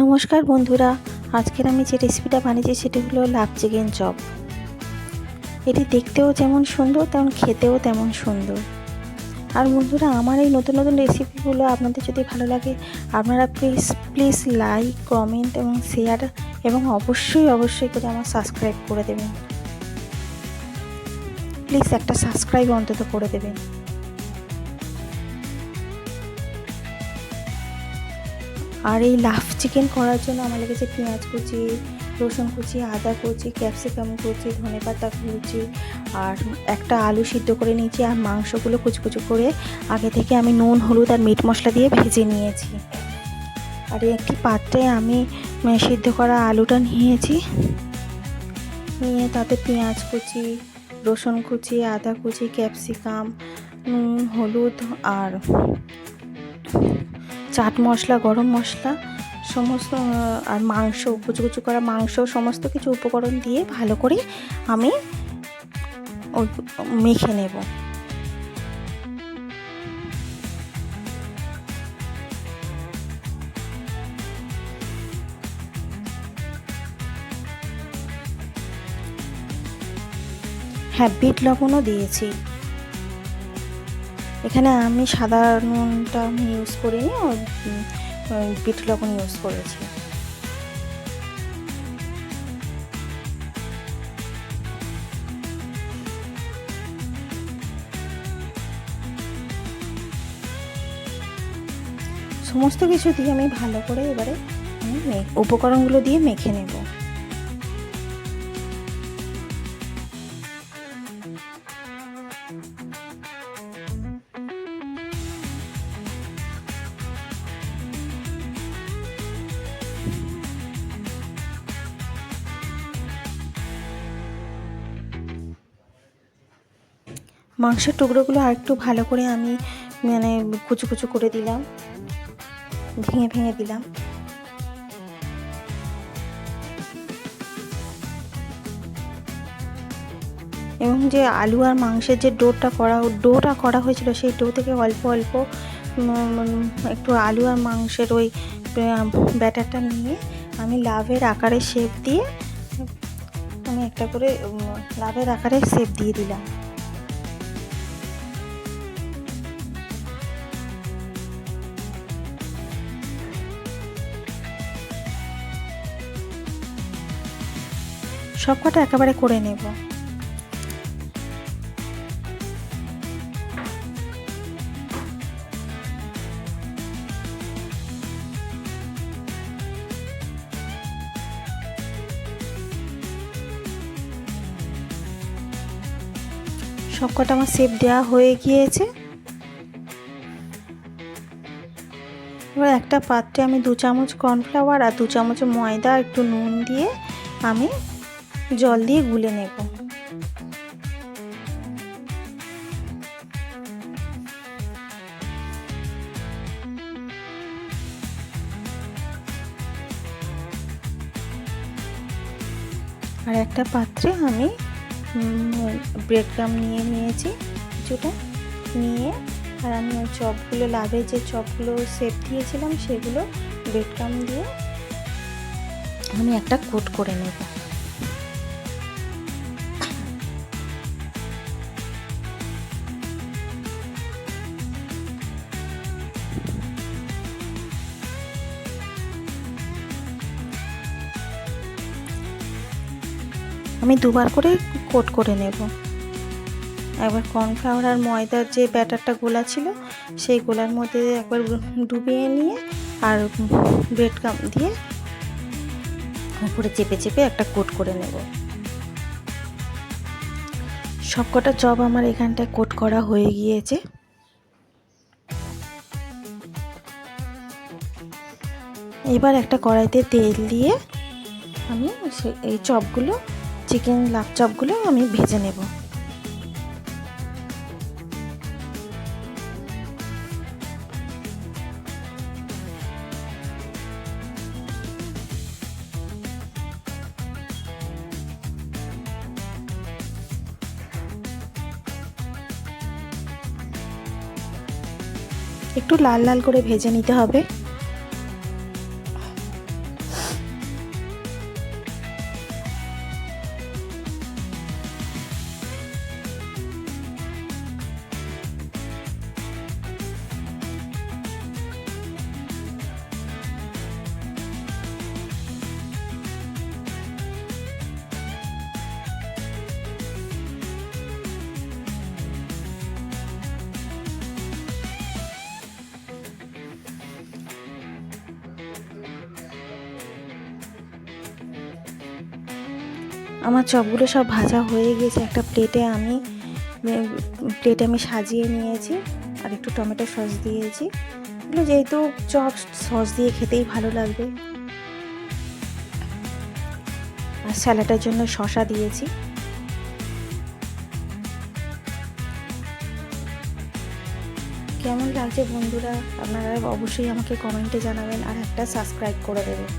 নমস্কার বন্ধুরা, আজকের আমি যে রেসিপিটা বানিয়েছি সেটি হলো লাভ চিকেন চপ। এটি দেখতেও যেমন সুন্দর তেমন খেতেও তেমন সুন্দর। আর বন্ধুরা, আমার এই নতুন নতুন রেসিপিগুলো আপনাদের যদি ভালো লাগে আপনারা প্লিজ লাইক, কমেন্ট এবং শেয়ার এবং অবশ্যই করে আমার সাবস্ক্রাইব করে দেবেন। প্লিজ একটা সাবস্ক্রাইব অন্তত করে দেবেন। আর এই লাভ চিকেন করার জন্য আমার লেগেছে পেঁয়াজ কুচি, রসুন কুচি, আদা কুচি, ক্যাপসিকাম কুচি, ধনেপাতা কুচি, আর একটা আলু সিদ্ধ করে নিয়েছি। আর মাংসগুলো কুচি কুচি করে আগে থেকে আমি নুন, হলুদ আর মিট মশলা দিয়ে ভেজে নিয়েছি। আর একটি পাত্রে আমি সিদ্ধ করা আলুটা নিয়েছি, নিয়ে তাতে পেঁয়াজ কুচি, রসুন কুচি, আদা কুচি, ক্যাপসিকাম, নুন, হলুদ আর চাট মশলা, গরম মশলা সমস্ত আর মাংস, কুচু কুচু করা মাংস, সমস্ত কিছু উপকরণ দিয়ে ভালো করে আমি মেখে নেব। হ্যাঁ, বিট লবণও দিয়েছি। এখানে আমি সাদা নুনটা ইউজ করিনি, বিট লবণ ইউজ করেছি। সমস্ত কিছু দিয়ে আমি ভালো করে এবারে উপকরণগুলো দিয়ে মেখে নেব। মাংসের টুকরোগুলো আর একটু ভালো করে আমি কুচু কুচু করে দিলাম, ভেঙে ভেঙে দিলাম। এবং যে আলু আর মাংসের যে ডোটা করা হয়েছিল, সেই ডো থেকে অল্প অল্প একটু আলু আর মাংসের ওই ব্যাটারটা নিয়ে আমি লাভের আকারে শেপ দিয়ে আমি একটা করে লাভের আকারে শেপ দিয়ে দিলাম। সবকটা একেবারে করে নেব। সবকটা আমার শেপ দেওয়া হয়ে গিয়েছে। এবার একটা পাত্রে আমি 2 চামচ কর্নফ্লাওয়ার আর 2 চামচ ময়দা একটু নুন দিয়ে আমি জল দিয়ে গুলে নেব। আর একটা পাত্রে আমি ব্রেড ক্রাম নিয়েছি কিছুটা নিয়ে, আর আমি ওই চপগুলো, লাভের যে চপগুলো শেপ দিয়েছিলাম সেগুলো ব্রেড ক্রাম দিয়ে আমি একটা কোট করে নেব। আমি দুবার করে কোট করে নেব। একবার কর্নফ্লাওয়ার আর ময়দার যে ব্যাটারটা গোলা ছিল সেই গোলার মধ্যে একবার ডুবিয়ে নিয়ে আর ব্রেড ক্রাম দিয়ে উপরে চেপে চেপে একটা কোট করে নেব। সবকটা চপ আমার এখানটায় কোট করা হয়ে গিয়েছে। এবার একটা কড়াইতে তেল দিয়ে আমি এই চপগুলো, চিকেন লাভ চপগুলো আমি ভেজে নেব। একটু লাল লাল করে ভেজে নিতে হবে। আমার চপগুলো সব ভাজা হয়ে গেছে। একটা প্লেটে আমি সাজিয়ে নিয়েছি আর একটু টমেটো সস দিয়েছি। এগুলো যেহেতু চপ সস দিয়ে খেতেই ভালো লাগবে। আর স্যালাডের জন্য শসা দিয়েছি। কেমন লাগছে বন্ধুরা আপনারা অবশ্যই আমাকে কমেন্টে জানাবেন আর একটা সাবস্ক্রাইব করে দেবেন।